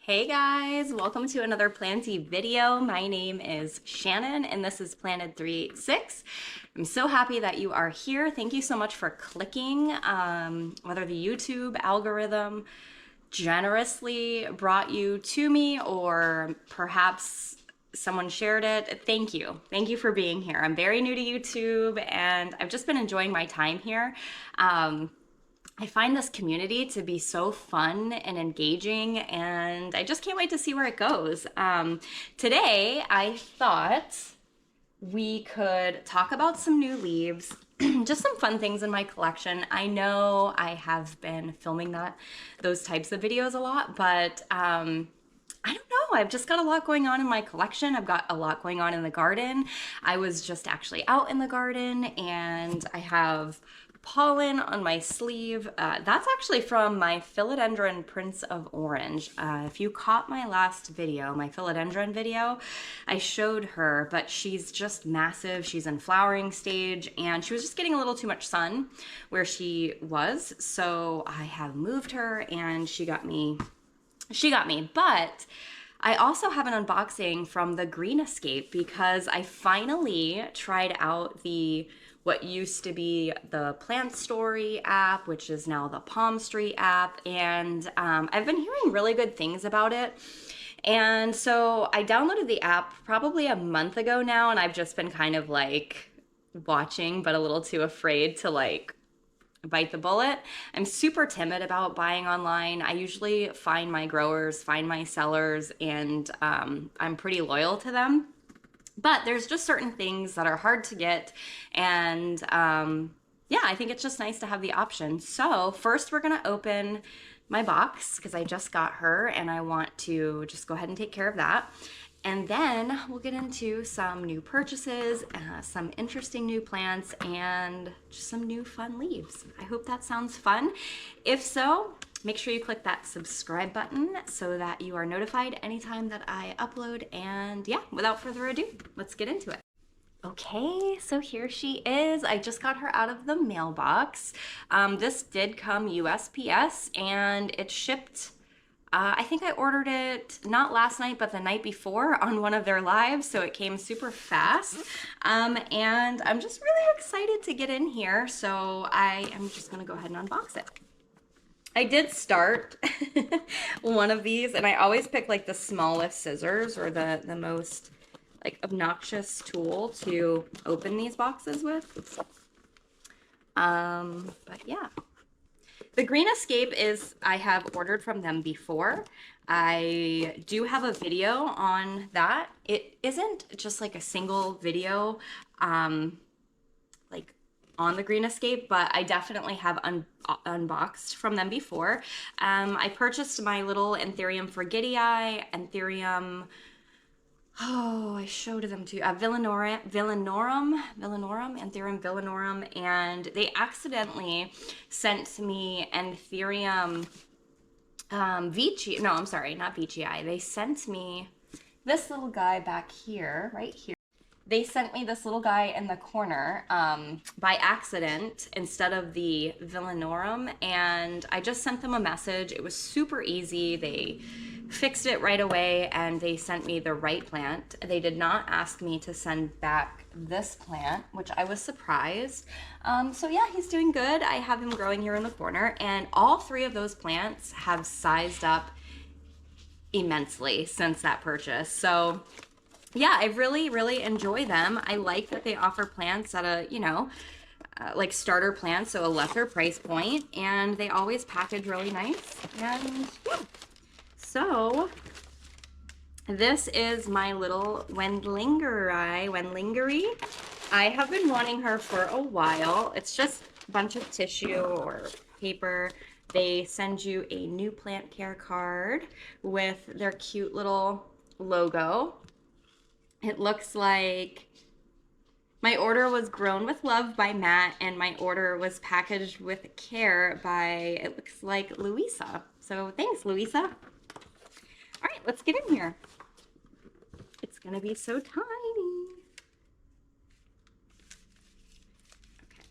Hey guys, welcome to another Planty video. My name is Shannon and this is Planted 386. I'm so happy that you are here. Thank you so much for clicking. Whether the YouTube algorithm generously brought you to me or perhaps someone shared it, thank you. Thank you for being here. I'm very new to YouTube and I've just been enjoying my time here. I find this community to be so fun and engaging, and I just can't wait to see where it goes. Today, I thought we could talk about some new leaves, just some fun things in my collection. I know I have been filming those types of videos a lot, but I don't know. I've just got a lot going on in my collection. I've got a lot going on in the garden. I was just actually out in the garden, and I have pollen on my sleeve. That's actually from my philodendron Prince of Orange. If you caught my last video, my philodendron video, I showed her, but she's just massive. She's in flowering stage and she was just getting a little too much sun where she was. So I have moved her and she got me. But I also have an unboxing from the Green Escape because I finally tried out what used to be the Plant Story app, which is now the Palm Street app, and I've been hearing really good things about it. And so I downloaded the app probably a month ago now, and I've just been kind of like watching, but a little too afraid to like bite the bullet. I'm super timid about buying online. I usually find my growers, find my sellers, and I'm pretty loyal to them. But there's just certain things that are hard to get, and yeah, I think it's just nice to have the option. So first we're gonna open my box because I just got her and I want to just go ahead and take care of that. And then we'll get into some new purchases, some interesting new plants, and just some new fun leaves. I hope that sounds fun. If so, make sure you click that subscribe button so that you are notified anytime that I upload. And yeah, without further ado, let's get into it. Okay, so here she is. I just got her out of the mailbox. This did come USPS and it shipped. I think I ordered it not last night, but the night before on one of their lives, so it came super fast. And I'm just really excited to get in here, so I am just gonna go ahead and unbox it. I did start one of these, and I always pick like the smallest scissors or the most like obnoxious tool to open these boxes with. But yeah. The Green Escape I have ordered from them before. I do have a video on that. It isn't just like a single video like on the Green Escape, but I definitely have unboxed from them before. I purchased my little Anthurium forgetii, Anthurium, oh, I showed them to you. Villanorum, Anthurium villanorum, and they accidentally sent me Anthurium Veitchii. No, I'm sorry, not Veitchii. They sent me this little guy back here, right here. They sent me this little guy in the corner by accident instead of the villanorum, and I just sent them a message. It was super easy. They fixed it right away and they sent me the right plant. They did not ask me to send back this plant, which I was surprised. So yeah, he's doing good. I have him growing here in the corner, and all three of those plants have sized up immensely since that purchase. So yeah, I really enjoy them. I like that they offer plants at a, like starter plants, so a lesser price point, and they always package really nice. And yeah. So this is my little Wendlingeri. I have been wanting her for a while. It's just a bunch of tissue or paper. They send you a new plant care card with their cute little logo. It looks like my order was grown with love by Matt, and my order was packaged with care by, it looks like, Louisa. So thanks, Louisa. All right, let's get in here. It's gonna be so tiny. Okay.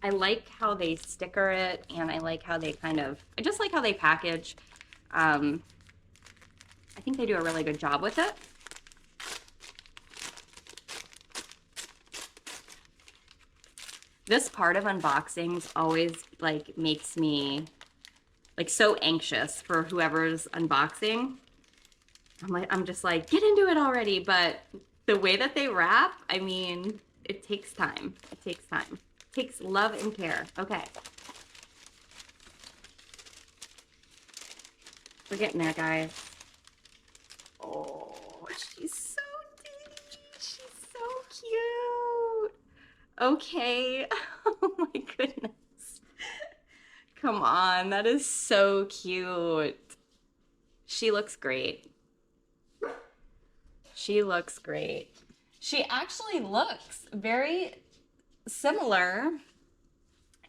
I like how they sticker it, and I like how they I just like how they package think they do a really good job with it. This part of unboxings always like makes me like so anxious for whoever's unboxing. I'm just like, get into it already. But the way that they wrap, I mean, it takes time. It takes time. It takes love and care. Okay. We're getting there, guys. Oh, she's so ditty. She's so cute. Okay. Oh my goodness. Come on, that is so cute. She looks great. She looks great. She actually looks very similar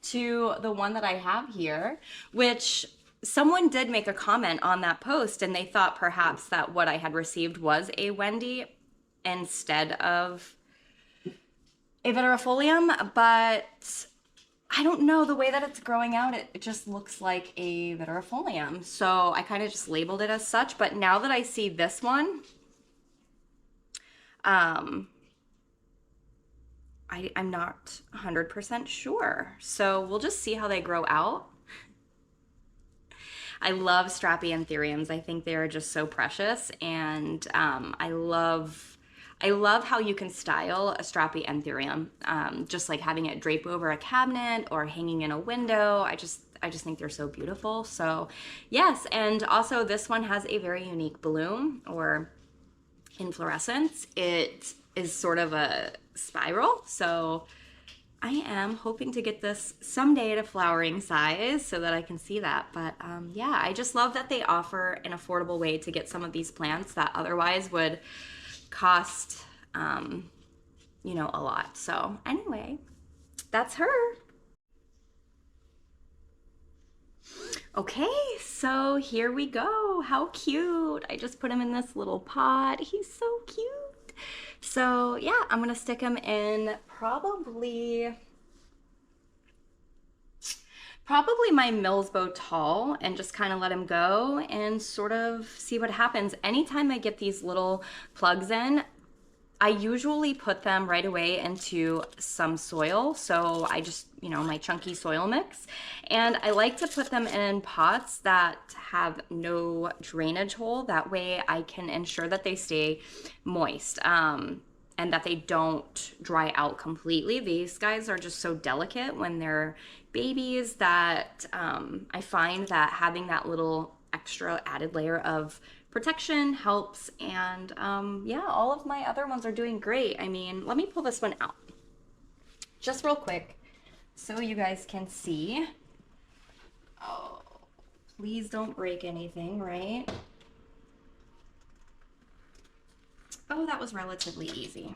to the one that I have here, which someone did make a comment on that post and they thought perhaps that what I had received was a Wendy instead of a Vitrifolium, but I don't know, the way that it's growing out, it just looks like a Vitrifolium. So I kind of just labeled it as such, but now that I see this one, I'm not 100% sure. So we'll just see how they grow out. I love strappy Anthuriums. I think they are just so precious, and I love how you can style a strappy Anthurium, just like having it drape over a cabinet or hanging in a window. I just think they're so beautiful. So yes, and also this one has a very unique bloom or inflorescence. It is sort of a spiral, so I am hoping to get this someday at a flowering size so that I can see that. But yeah, I just love that they offer an affordable way to get some of these plants that otherwise would cost, you know, a lot. So anyway, that's her. Okay, so here we go. How cute. I just put him in this little pot. He's so cute. So yeah, I'm gonna stick him in probably my Millsbow tall and just kind of let him go and sort of see what happens. Anytime I get these little plugs in, I usually put them right away into some soil. So I just, you know, my chunky soil mix. And I like to put them in pots that have no drainage hole. That way I can ensure that they stay moist and that they don't dry out completely. These guys are just so delicate when they're babies that I find that having that little extra added layer of protection helps. And yeah, all of my other ones are doing great. I mean, let me pull this one out just real quick so you guys can see. Oh, please don't break anything, right? Oh, that was relatively easy.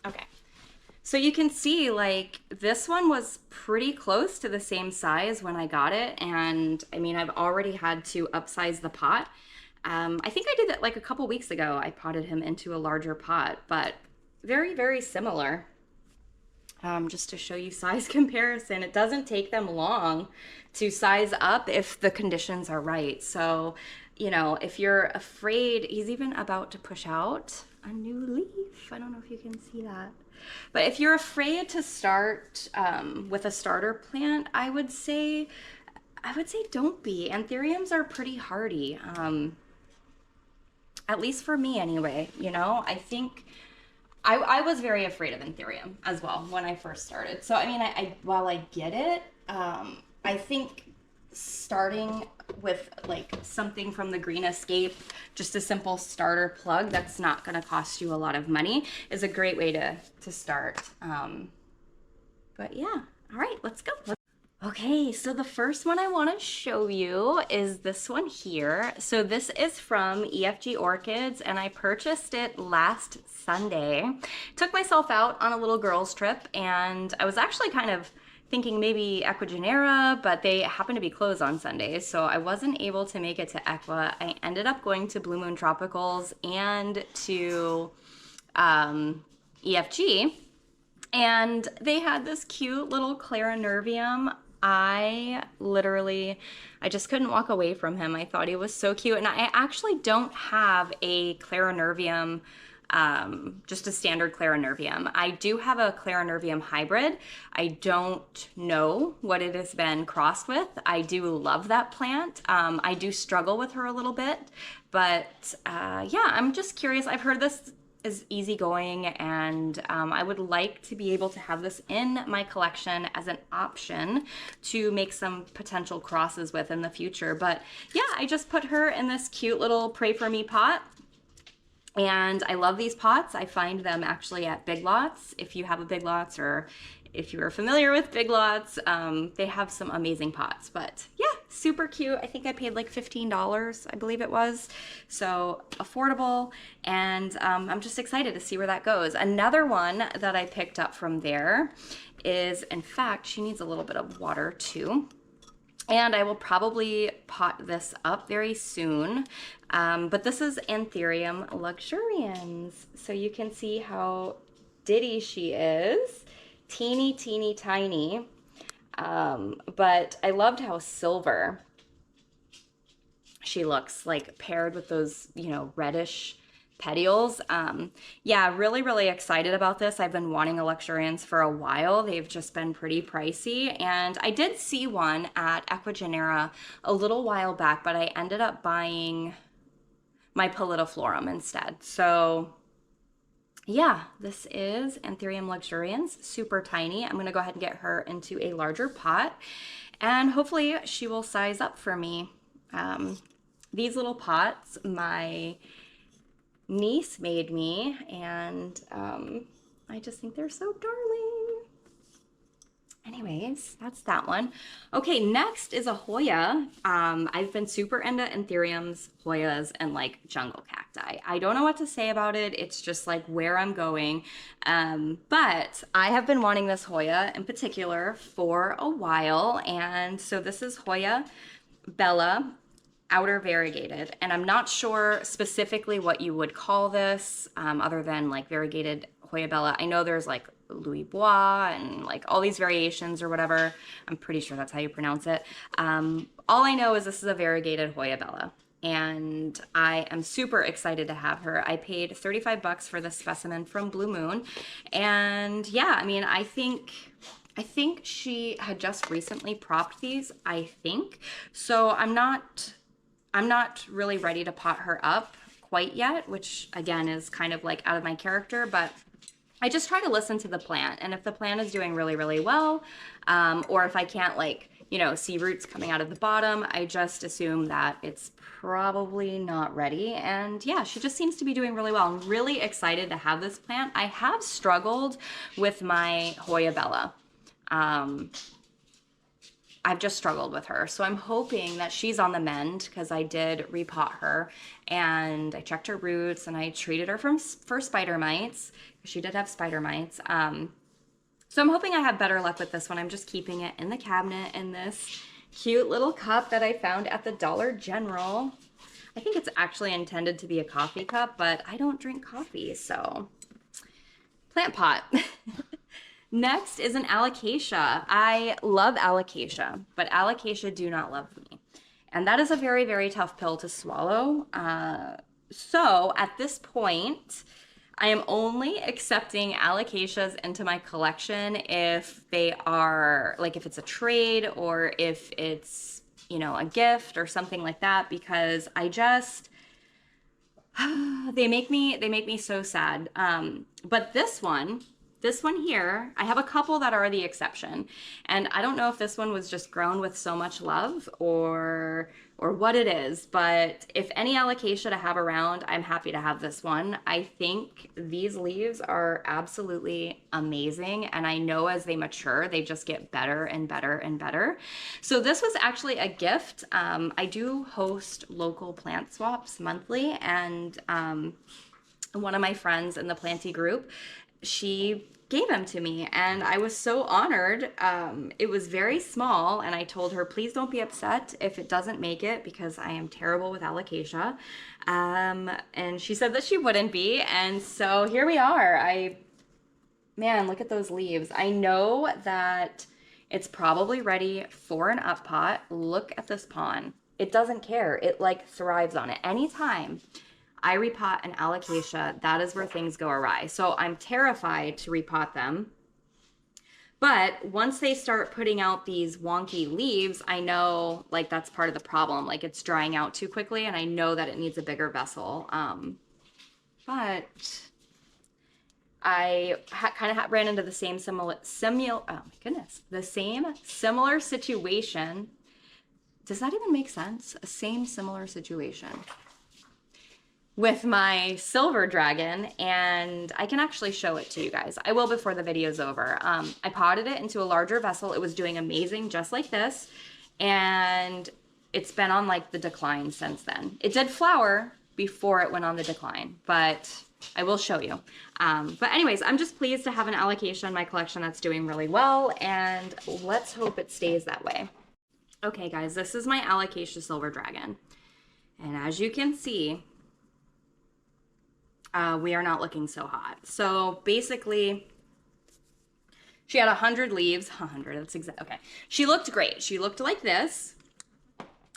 Okay. So you can see, like, this one was pretty close to the same size when I got it. And I mean, I've already had to upsize the pot. I think I did that like a couple weeks ago. I potted him into a larger pot, but very, very similar. Just to show you size comparison, it doesn't take them long to size up if the conditions are right. So, you know, if you're afraid, he's even about to push out a new leaf. I don't know if you can see that. But if you're afraid to start with a starter plant, I would say don't be. Anthuriums are pretty hardy. At least for me anyway, you know. I think I was very afraid of Anthurium as well when I first started. So I mean, while I get it, I think starting with like something from the Green Escape, just a simple starter plug that's not going to cost you a lot of money, is a great way to start. But yeah, all right, let's go. Okay, so the first one I want to show you is this one here. So this is from EFG Orchids, and I purchased it last Sunday. Took myself out on a little girls trip, and I was actually kind of thinking maybe Equigenera, but they happened to be closed on Sundays, so I wasn't able to make it to Equa. I ended up going to Blue Moon Tropicals and to EFG, and they had this cute little Clarinervium I just couldn't walk away from him. I thought he was so cute. And I actually don't have a Clarinervium, just a standard Clarinervium. I do have a Clarinervium hybrid. I don't know what it has been crossed with. I do love that plant. I do struggle with her a little bit, but yeah, I'm just curious. I've heard this is easygoing, and I would like to be able to have this in my collection as an option to make some potential crosses with in the future. But yeah, I just put her in this cute little Pray For Me pot. And I love these pots. I find them actually at Big Lots. If you have a Big Lots, or if you are familiar with Big Lots, they have some amazing pots. But yeah, super cute. I think I paid like $15, I believe it was. So affordable. And I'm just excited to see where that goes. Another one that I picked up from there is, in fact, she needs a little bit of water too. And I will probably pot this up very soon. But this is Anthurium luxurians. So you can see how ditty she is. Teeny, teeny, tiny. But I loved how silver she looks, like paired with those, you know, reddish petioles. Yeah, really, really excited about this. I've been wanting a luxurians for a while. They've just been pretty pricey. And I did see one at Equigenera a little while back, but I ended up buying my Pallidiflorum instead. So yeah, this is Anthurium luxurians, super tiny. I'm going to go ahead and get her into a larger pot, and hopefully she will size up for me. These little pots, my niece made me, and I just think they're so darling. Anyways, that's that one. Okay, next is a Hoya. I've been super into Anthuriums, Hoyas, and like jungle cacti. I don't know what to say about it. It's just like where I'm going. But I have been wanting this Hoya in particular for a while. And so this is Hoya Bella outer variegated, and I'm not sure specifically what you would call this other than like variegated Hoya Bella. I know there's like Louis Bois and like all these variations or whatever. I'm pretty sure that's how you pronounce it. All I know is this is a variegated Hoya Bella, and I am super excited to have her. I paid $35 for this specimen from Blue Moon, and yeah, I mean, I think she had just recently propped these, I think. So I'm not really ready to pot her up quite yet, which again is kind of like out of my character, but I just try to listen to the plant. And if the plant is doing really, really well, or if I can't like, you know, see roots coming out of the bottom, I just assume that it's probably not ready. And yeah, she just seems to be doing really well. I'm really excited to have this plant. I have struggled with my Hoya Bella. I've just struggled with her. So I'm hoping that she's on the mend, because I did repot her and I checked her roots and I treated her for spider mites. She did have spider mites. So I'm hoping I have better luck with this one. I'm just keeping it in the cabinet in this cute little cup that I found at the Dollar General. I think it's actually intended to be a coffee cup, but I don't drink coffee, so plant pot. Next is an Alocasia. I love Alocasia, but Alocasia do not love me. And that is a very, very tough pill to swallow. So at this point, I am only accepting Alocasias into my collection if they are, like if it's a trade or if it's, you know, a gift or something like that, because I just, they make me so sad. But this one here, I have a couple that are the exception. And I don't know if this one was just grown with so much love or what it is, but if any Alocasia to have around, I'm happy to have this one. I think these leaves are absolutely amazing. And I know as they mature, they just get better and better and better. So this was actually a gift. I do host local plant swaps monthly, and one of my friends in the Planty group, she gave them to me, and I was so honored. It was very small, and I told her, please don't be upset if it doesn't make it, because I am terrible with Alocasia. And she said that she wouldn't be, and so here we are. Man, look at those leaves. I know that It's probably ready for an up pot. Look at this pond. It doesn't care. It like thrives on it. Anytime I repot an alocasia, that is where things go awry. So I'm terrified to repot them. But once they start putting out these wonky leaves, I know like that's part of the problem. Like it's drying out too quickly and I know that it needs a bigger vessel. But I kind of ran into the same similar situation. Does that even make sense? A similar situation with my silver dragon, and I can actually show it to you guys. I will before the video's over. I potted it into a larger vessel. It was doing amazing just like this, and it's been on like the decline since then. It did flower before it went on the decline, but I will show you. But anyways, I'm just pleased to have an alocasia in my collection that's doing really well, and let's hope it stays that way. Okay guys, this is my alocasia silver dragon. And as you can see, we are not looking so hot. So basically, she had 100 leaves. 100, that's exact. Okay. She looked great. She looked like this.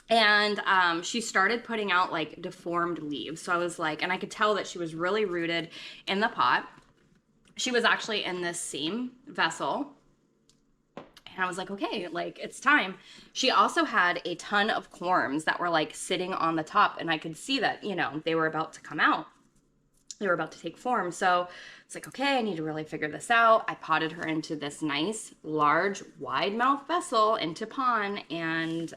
And she started putting out like deformed leaves. So I was like, and I could tell that she was really rooted in the pot. She was actually in this same vessel. And I was like, okay, like it's time. She also had a ton of corms that were like sitting on the top. And I could see that, you know, they were about to come out. They were about to take form. So it's like, okay, I need to really figure this out. I potted her into this nice, large, wide mouth vessel into pond, and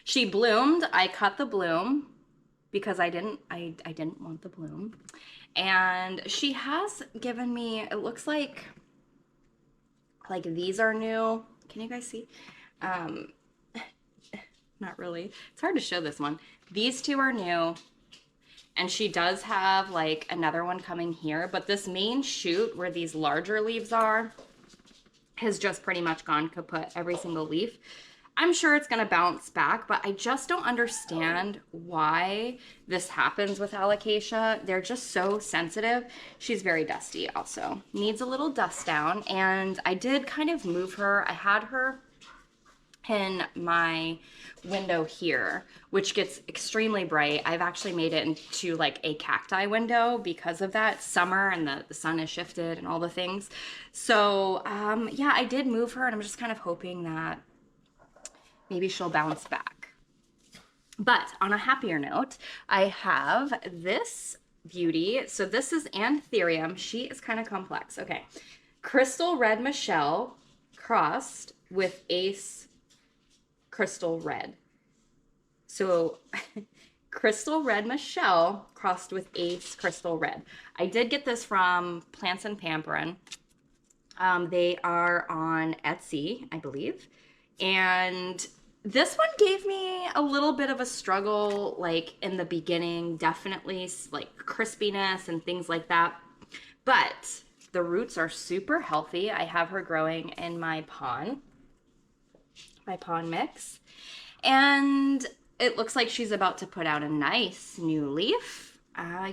she bloomed. I cut the bloom because I didn't want the bloom. And she has given me, it looks like these are new. Can you guys see? Not really. It's hard to show this one. These two are new. And she does have like another one coming here, but this main shoot where these larger leaves are has just pretty much gone kaput, every single leaf. I'm sure it's gonna bounce back, but I just don't understand why this happens with alocasia. They're just so sensitive. She's very dusty also. Needs a little dust down, and I did kind of move her. I had her in my window here, which gets extremely bright. I've actually made it into like a cacti window because of that summer, and the sun has shifted and all the things. So yeah, I did move her, and I'm just kind of hoping that maybe she'll bounce back. But on a happier note, I have this beauty. So this is Anthurium. She is kind of complex. Okay. Crystal Red Michelle crossed with Ace Crystal Red. So Crystal Red Michelle crossed with Ace Crystal Red. I did get this from Plants and Pamperin. They are on Etsy, I believe. And this one gave me a little bit of a struggle, like in the beginning, definitely like crispiness and things like that. But the roots are super healthy. I have her growing in my pond mix. And it looks like she's about to put out a nice new leaf.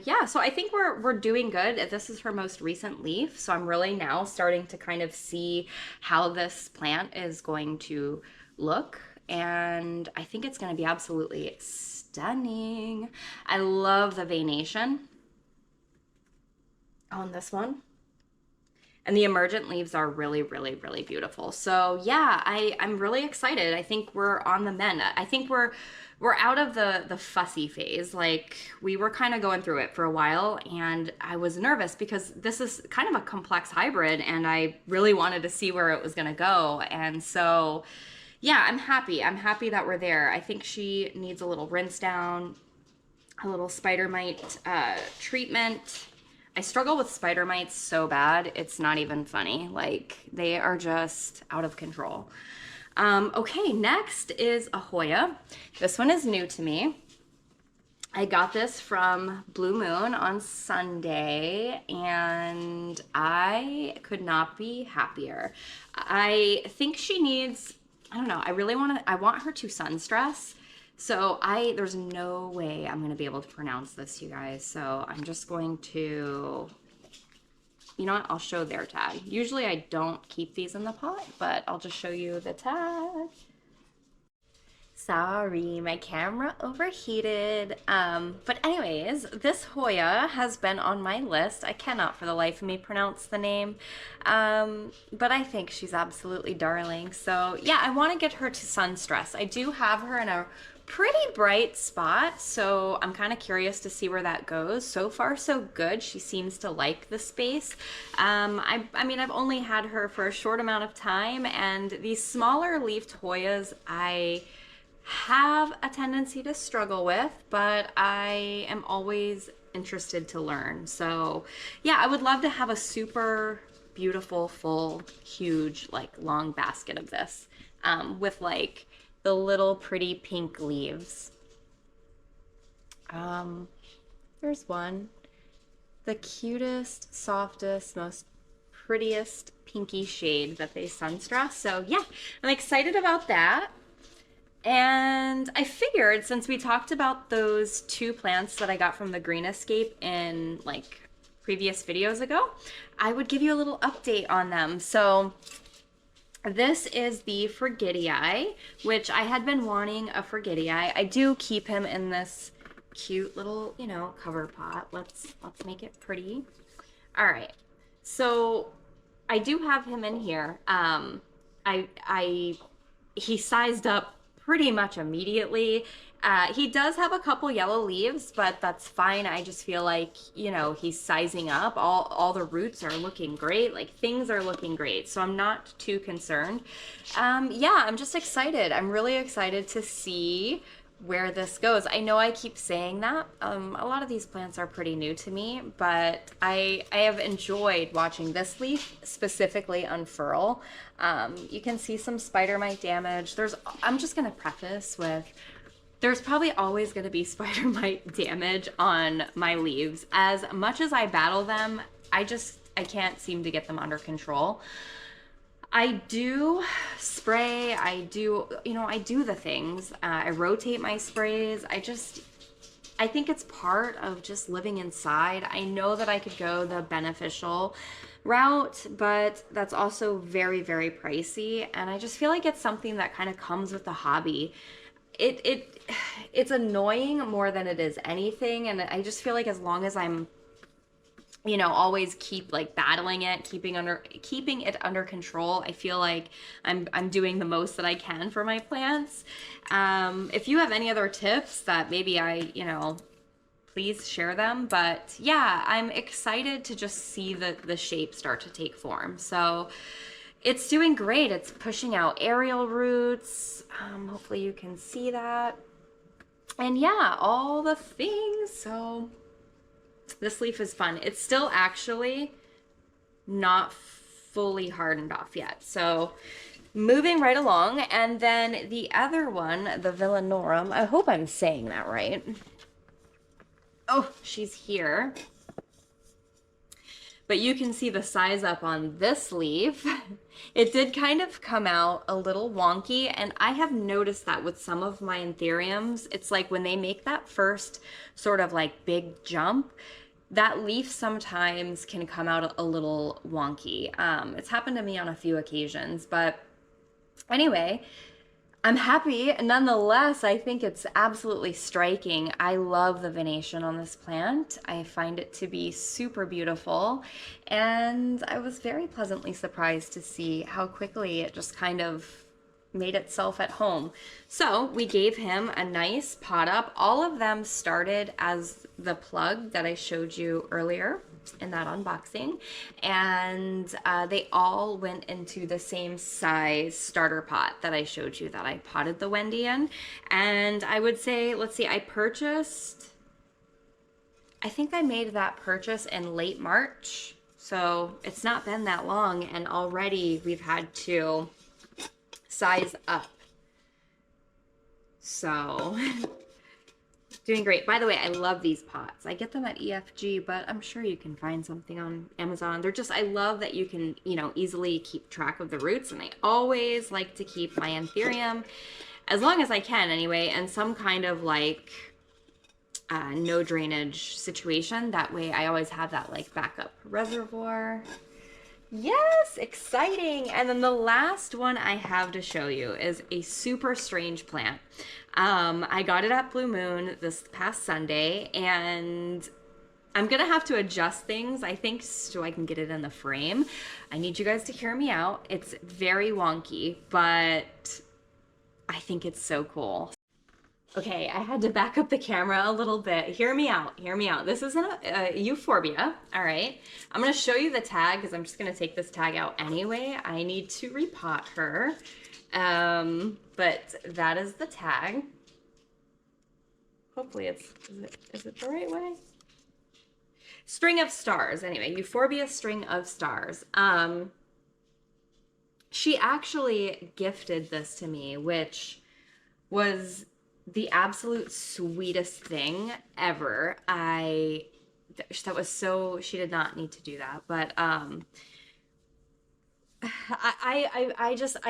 Yeah, so I think we're doing good. This is her most recent leaf. So I'm really now starting to kind of see how this plant is going to look. And I think it's going to be absolutely stunning. I love the veination on this one. And the emergent leaves are really, really, really beautiful. So yeah, I'm really excited. I think we're on the mend. I think we're out of the fussy phase. Like we were kind of going through it for a while, and I was nervous because this is kind of a complex hybrid, and I really wanted to see where it was gonna go. And so yeah, I'm happy. I'm happy that we're there. I think she needs a little rinse down, a little spider mite treatment. I struggle with spider mites so bad, it's not even funny. Like, they are just out of control. Okay, next is a Hoya. This one is new to me. I got this from Blue Moon on Sunday, and I could not be happier. I think she needs, I don't know, I want her to sun stress. So there's no way I'm going to be able to pronounce this, you guys. So I'm just going to you know what? I'll show their tag. Usually I don't keep these in the pot, but I'll just show you the tag. Sorry, my camera overheated. But anyways, this Hoya has been on my list. I cannot for the life of me pronounce the name. But I think she's absolutely darling. So yeah, I want to get her to sun stress. I do have her in a pretty bright spot, so I'm kind of curious to see where that goes. So far, so good. She seems to like the space. I mean, I've only had her for a short amount of time, and these smaller leafed Hoyas, I have a tendency to struggle with, but I am always interested to learn. So yeah, I would love to have a super beautiful, full, huge, like long basket of this with like the little pretty pink leaves. There's one. The cutest, softest, most prettiest pinky shade that they sunstress. So yeah, I'm excited about that. And I figured, since we talked about those two plants that I got from the Green Escape in like previous videos ago, I would give you a little update on them. So this is the Frigidii, which I had been wanting a Frigidii. I do keep him in this cute little, you know, cover pot. Let's make it pretty. All right. So I do have him in here. He sized up pretty much immediately. He does have a couple yellow leaves, but that's fine. I just feel like, you know, he's sizing up. All the roots are looking great. Like, things are looking great. So I'm not too concerned. Yeah, I'm just excited. I'm really excited to see where this goes. I know I keep saying that. A lot of these plants are pretty new to me, but I have enjoyed watching this leaf specifically unfurl. You can see some spider mite damage. I'm just gonna preface with, there's probably always gonna be spider mite damage on my leaves. As much as I battle them, I can't seem to get them under control. I do spray, I do the things. I rotate my sprays. I think it's part of just living inside. I know that I could go the beneficial route, but that's also very, very pricey. And I just feel like it's something that kind of comes with the hobby. It's annoying more than it is anything. And I just feel like as long as I'm, you know, always keep like battling it, keeping it under control, I feel like I'm doing the most that I can for my plants. If you have any other tips that maybe please share them. But yeah, I'm excited to just see the shape start to take form. So it's doing great. It's pushing out aerial roots. Hopefully you can see that. And yeah, all the things. So this leaf is fun. It's still actually not fully hardened off yet. So moving right along. And then the other one, the Villanorum, I hope I'm saying that right. Oh, she's here. But you can see the size up on this leaf. It did kind of come out a little wonky, and I have noticed that with some of my Anthuriums. It's like when they make that first sort of like big jump, that leaf sometimes can come out a little wonky. It's happened to me on a few occasions, but anyway, I'm happy. Nonetheless, I think it's absolutely striking. I love the venation on this plant. I find it to be super beautiful, and I was very pleasantly surprised to see how quickly it just kind of made itself at home. So we gave him a nice pot up. All of them started as the plug that I showed you earlier in that unboxing, and they all went into the same size starter pot that I showed you that I potted the Wendy in. And I would say, let's see, I think I made that purchase in late March, so it's not been that long, and already we've had to size up. So doing great. By the way, I love these pots. I get them at EFG, but I'm sure you can find something on Amazon. I love that you can, easily keep track of the roots, and I always like to keep my Anthurium, as long as I can anyway, in some kind of like no drainage situation. That way I always have that like backup reservoir. Yes, exciting. And then the last one I have to show you is a super strange plant. I got it at Blue Moon this past Sunday, and I'm gonna have to adjust things, I think, so I can get it in the frame. I need you guys to hear me out. It's very wonky, but I think it's so cool. Okay, I had to back up the camera a little bit. Hear me out, hear me out. This is a Euphorbia, all right? I'm gonna show you the tag because I'm just gonna take this tag out anyway. I need to repot her. But that is the tag. Hopefully is it the right way? String of stars, anyway, Euphorbia string of stars. She actually gifted this to me, which was the absolute sweetest thing ever. That was so, she did not need to do that, but I've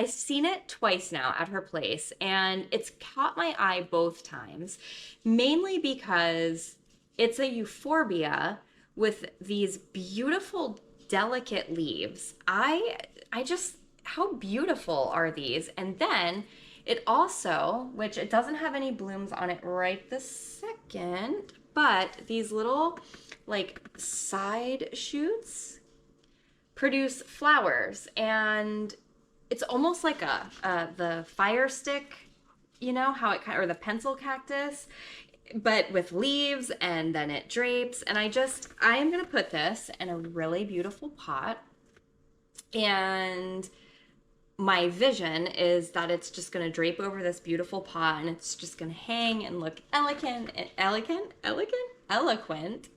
seen it twice now at her place, and it's caught my eye both times, mainly because it's a Euphorbia with these beautiful, delicate leaves. I just, how beautiful are these? And then it also, which it doesn't have any blooms on it right this second, but these little like side shoots produce flowers, and it's almost like the fire stick, you know, how it kind of, or the pencil cactus, but with leaves, and then it drapes. And I am gonna put this in a really beautiful pot, and my vision is that it's just going to drape over this beautiful pot, and it's just going to hang and look eloquent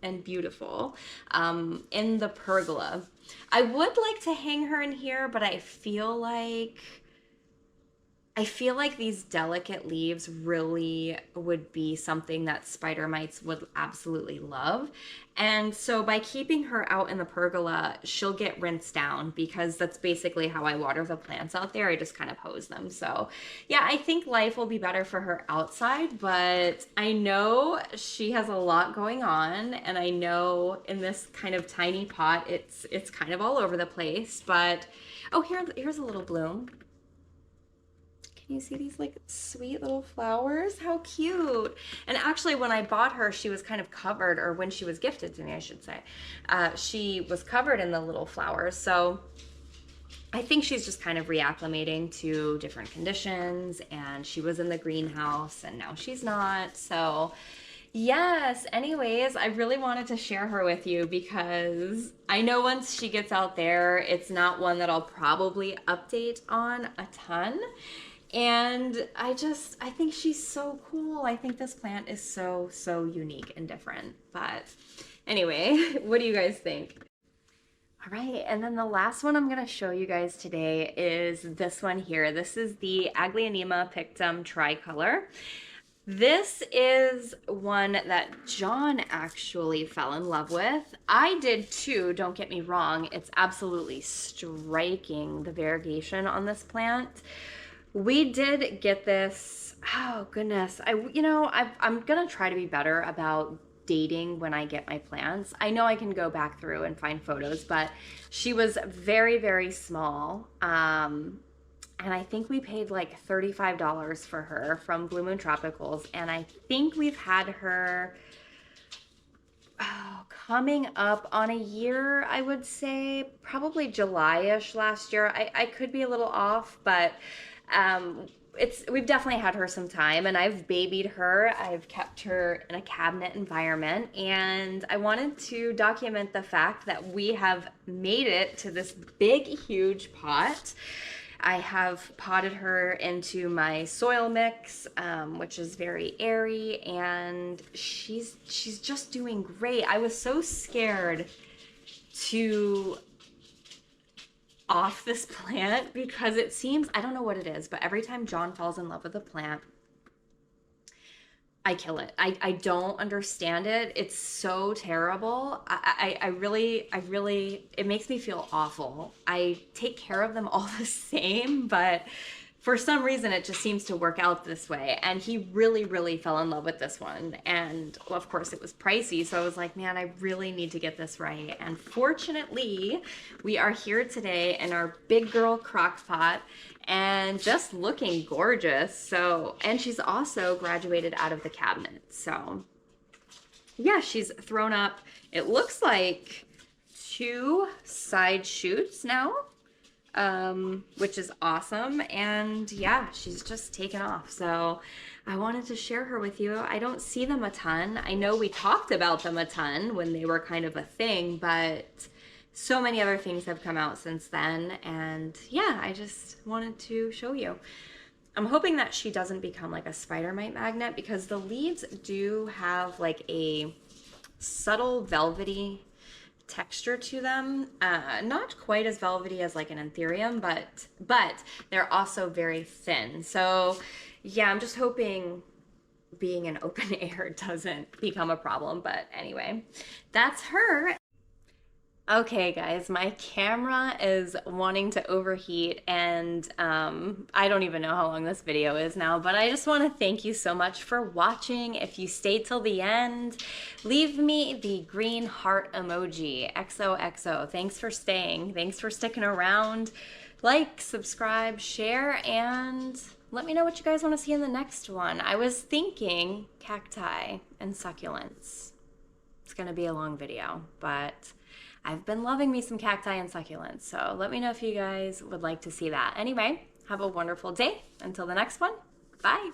and beautiful in the pergola. I would like to hang her in here, but I feel like these delicate leaves really would be something that spider mites would absolutely love. And so by keeping her out in the pergola, she'll get rinsed down, because that's basically how I water the plants out there. I just kind of hose them. So yeah, I think life will be better for her outside, but I know she has a lot going on, and I know in this kind of tiny pot, it's kind of all over the place. But oh, here's a little bloom. You see these like sweet little flowers? How cute. And actually, when I bought her, she was kind of covered, or when she was gifted to me, I should say, she was covered in the little flowers. So I think she's just kind of reacclimating to different conditions, and she was in the greenhouse and now she's not. So yes, anyways, I really wanted to share her with you, because I know once she gets out there, it's not one that I'll probably update on a ton. And I think she's so cool. I think this plant is so unique and different. But anyway, what do you guys think? All right, and then the last one I'm going to show you guys today is this one here. This is the Aglaonema pictum tricolor. This is one that John actually fell in love with. I did too, don't get me wrong. It's absolutely striking, the variegation on this plant. We did get this, oh goodness, I'm gonna try to be better about dating when I get my plants. I know I can go back through and find photos, but she was very small. And I think we paid like $35 for her from Blue Moon Tropicals. And I think we've had her coming up on a year, I would say, probably July-ish last year. I could be a little off, but we've definitely had her some time, and I've babied her. I've kept her in a cabinet environment, and I wanted to document the fact that we have made it to this big, huge pot. I have potted her into my soil mix, which is very airy, and she's just doing great. I was so scared to off this plant, because it seems, I don't know what it is, but every time John falls in love with a plant, I kill it. I don't understand it. It's so terrible. I really, it makes me feel awful. I take care of them all the same, but for some reason it just seems to work out this way. And he really, really fell in love with this one. And well, of course it was pricey. So I was like, man, I really need to get this right. And fortunately, we are here today in our big girl crock pot and just looking gorgeous. So, and she's also graduated out of the cabinet. So yeah, she's thrown up, it looks like 2 side shoots now, which is awesome. And yeah, she's just taken off. So I wanted to share her with you. I don't see them a ton. I know we talked about them a ton when they were kind of a thing, but so many other things have come out since then. And yeah, I just wanted to show you. I'm hoping that she doesn't become like a spider mite magnet, because the leaves do have like a subtle velvety texture to them. Not quite as velvety as like an Anthurium, but they're also very thin. So yeah, I'm just hoping being in open air doesn't become a problem. But anyway, that's her. Okay guys, my camera is wanting to overheat, and I don't even know how long this video is now, but I just want to thank you so much for watching. If you stayed till the end, leave me the green heart emoji, XOXO. Thanks for staying. Thanks for sticking around. Like, subscribe, share, and let me know what you guys want to see in the next one. I was thinking cacti and succulents. It's going to be a long video, but I've been loving me some cacti and succulents, so let me know if you guys would like to see that. Anyway, have a wonderful day. Until the next one, bye.